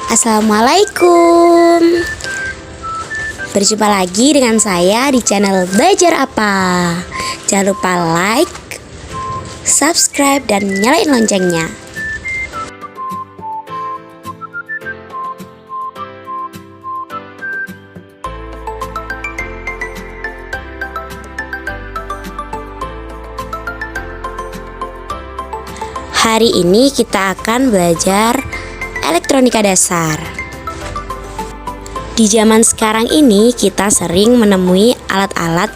Assalamualaikum. Berjumpa lagi dengan saya di channel Belajar Apa. Jangan lupa like, subscribe, dan nyalain loncengnya. Hari ini kita akan belajar elektronika dasar. Di zaman sekarang ini kita sering menemui alat-alat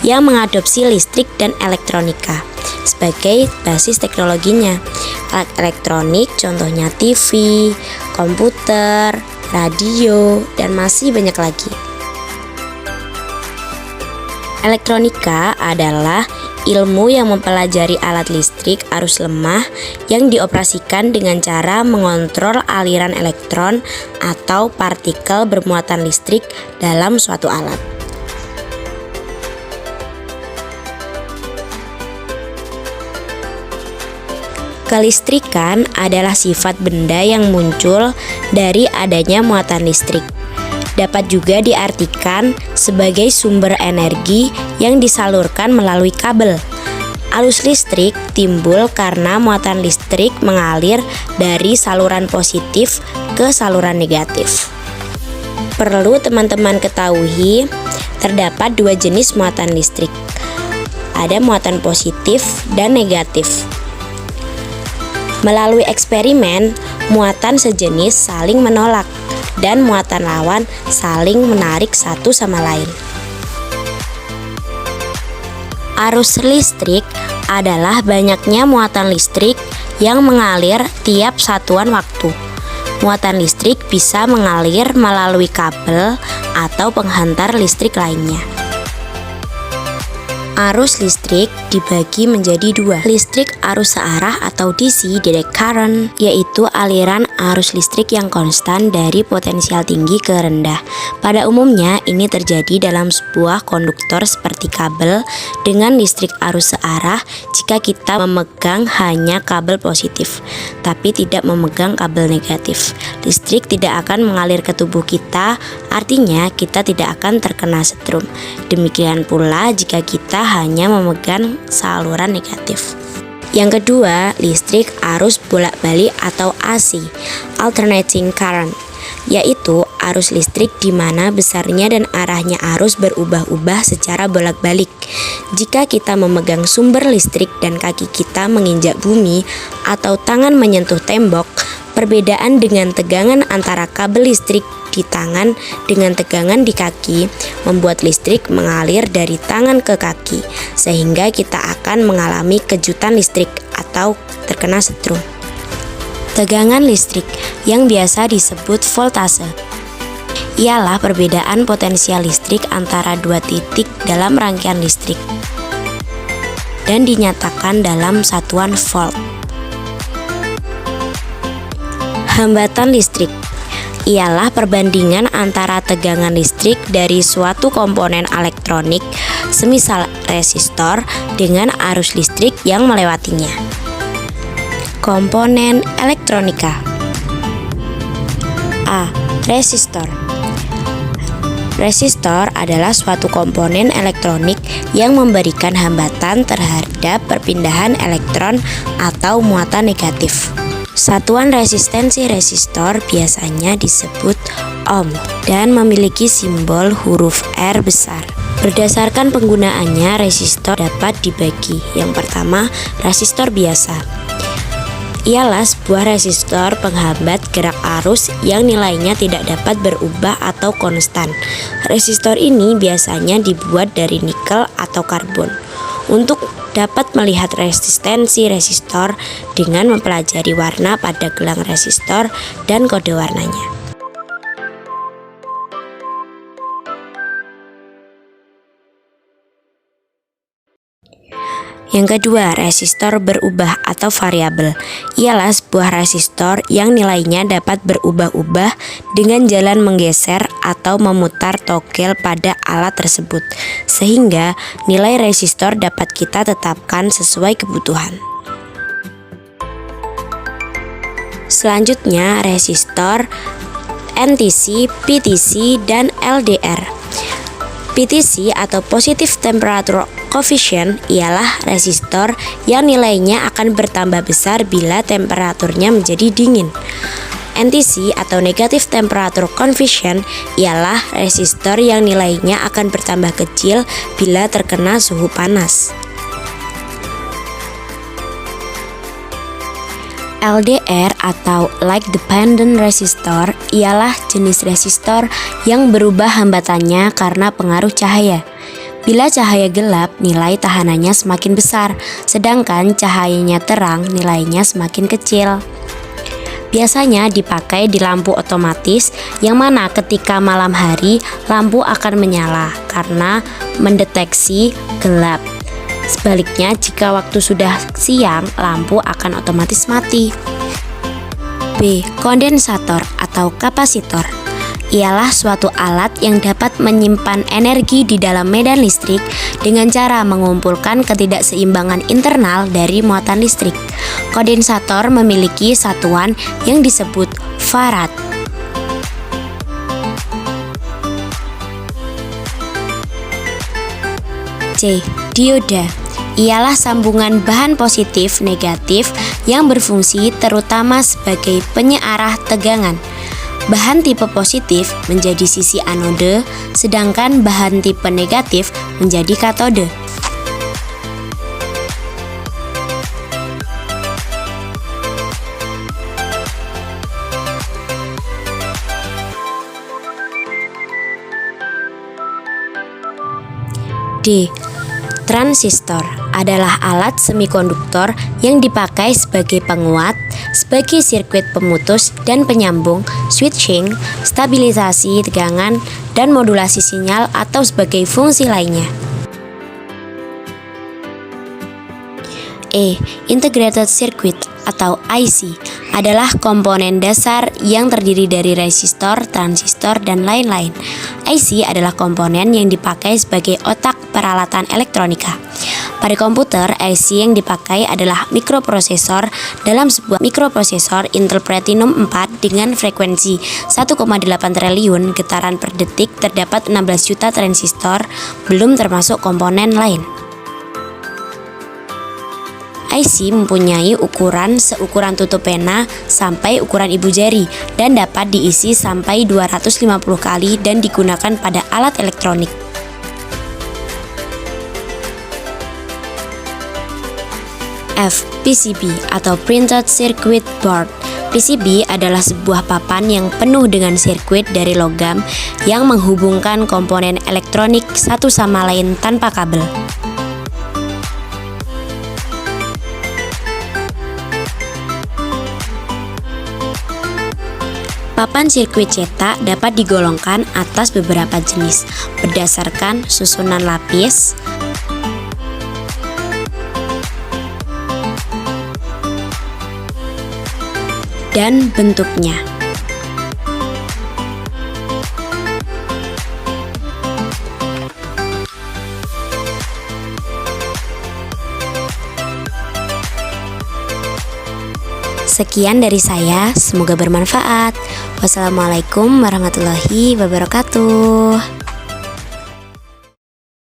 yang mengadopsi listrik dan elektronika sebagai basis teknologinya. Alat elektronik contohnya TV, komputer, radio, dan masih banyak lagi. Elektronika adalah ilmu yang mempelajari alat listrik arus lemah yang dioperasikan dengan cara mengontrol aliran elektron atau partikel bermuatan listrik dalam suatu alat. Kelistrikan adalah sifat benda yang muncul dari adanya muatan listrik. Dapat juga diartikan sebagai sumber energi yang disalurkan melalui kabel. Arus listrik timbul karena muatan listrik mengalir dari saluran positif ke saluran negatif. Perlu teman-teman ketahui, terdapat dua jenis muatan listrik. Ada muatan positif dan negatif. Melalui eksperimen, muatan sejenis saling menolak dan muatan lawan saling menarik satu sama lain. Arus listrik adalah banyaknya muatan listrik yang mengalir tiap satuan waktu. Muatan listrik bisa mengalir melalui kabel atau penghantar listrik lainnya. Arus listrik dibagi menjadi dua, listrik arus searah atau DC direct current, yaitu aliran arus listrik yang konstan dari potensial tinggi ke rendah. Pada umumnya ini terjadi dalam sebuah konduktor seperti kabel dengan listrik arus searah jika kita memegang hanya kabel positif, tapi tidak memegang kabel negatif. Listrik tidak akan mengalir ke tubuh kita, artinya kita tidak akan terkena setrum. Demikian pula jika kita hanya memegang saluran negatif. Yang kedua, listrik arus bolak-balik atau AC, alternating current, yaitu arus listrik di mana besarnya dan arahnya arus berubah-ubah secara bolak-balik. Jika kita memegang sumber listrik dan kaki kita menginjak bumi atau tangan menyentuh tembok, perbedaan dengan tegangan antara kabel listrik di tangan dengan tegangan di kaki membuat listrik mengalir dari tangan ke kaki, sehingga kita akan mengalami kejutan listrik atau terkena setrum. Tegangan listrik yang biasa disebut voltase ialah perbedaan potensial listrik antara dua titik dalam rangkaian listrik dan dinyatakan dalam satuan volt. Hambatan listrik ialah perbandingan antara tegangan listrik dari suatu komponen elektronik, semisal resistor, dengan arus listrik yang melewatinya. Komponen elektronika. A. Resistor. Resistor adalah suatu komponen elektronik yang memberikan hambatan terhadap perpindahan elektron atau muatan negatif. Satuan resistensi resistor biasanya disebut ohm dan memiliki simbol huruf R besar. Berdasarkan penggunaannya, resistor dapat dibagi. Yang pertama, resistor biasa. Ialah sebuah resistor penghambat gerak arus yang nilainya tidak dapat berubah atau konstan. Resistor ini biasanya dibuat dari nikel atau karbon. Untuk dapat melihat resistensi resistor dengan mempelajari warna pada gelang resistor dan kode warnanya. Yang kedua, resistor berubah atau variabel. Ialah sebuah resistor yang nilainya dapat berubah-ubah dengan jalan menggeser atau memutar togel pada alat tersebut, sehingga nilai resistor dapat kita tetapkan sesuai kebutuhan. Selanjutnya, resistor NTC, PTC, dan LDR. PTC atau Positive Temperature Coefficient ialah resistor yang nilainya akan bertambah besar bila temperaturnya menjadi dingin. NTC atau Negative Temperature Coefficient ialah resistor yang nilainya akan bertambah kecil bila terkena suhu panas. LDR atau Light Dependent Resistor ialah jenis resistor yang berubah hambatannya karena pengaruh cahaya. Bila cahaya gelap, nilai tahanannya semakin besar, sedangkan cahayanya terang, nilainya semakin kecil. Biasanya dipakai di lampu otomatis, yang mana ketika malam hari lampu akan menyala karena mendeteksi gelap. Sebaliknya, jika waktu sudah siang, lampu akan otomatis mati. B. Kondensator atau kapasitor ialah suatu alat yang dapat menyimpan energi di dalam medan listrik dengan cara mengumpulkan ketidakseimbangan internal dari muatan listrik. Kondensator memiliki satuan yang disebut farad. C. Dioda ialah sambungan bahan positif negatif yang berfungsi terutama sebagai penyearah tegangan. Bahan tipe positif menjadi sisi anode, sedangkan bahan tipe negatif menjadi katode. D. Transistor adalah alat semikonduktor yang dipakai sebagai penguat, sebagai sirkuit pemutus dan penyambung, switching, stabilisasi tegangan, dan modulasi sinyal atau sebagai fungsi lainnya. E. Integrated Circuit atau IC adalah komponen dasar yang terdiri dari resistor, transistor, dan lain-lain. IC adalah komponen yang dipakai sebagai otak peralatan elektronika. Pada komputer, IC yang dipakai adalah mikroprosesor. Dalam sebuah mikroprosesor Intel Platinum 4 dengan frekuensi 1,8 triliun getaran per detik terdapat 16 juta transistor, belum termasuk komponen lain. IC mempunyai ukuran seukuran tutup pena sampai ukuran ibu jari dan dapat diisi sampai 250 kali dan digunakan pada alat elektronik. F. PCB atau Printed Circuit Board. PCB adalah sebuah papan yang penuh dengan sirkuit dari logam yang menghubungkan komponen elektronik satu sama lain tanpa kabel. Papan sirkuit cetak dapat digolongkan atas beberapa jenis berdasarkan susunan lapis, dan bentuknya. Sekian dari saya, semoga bermanfaat. Wassalamualaikum warahmatullahi wabarakatuh.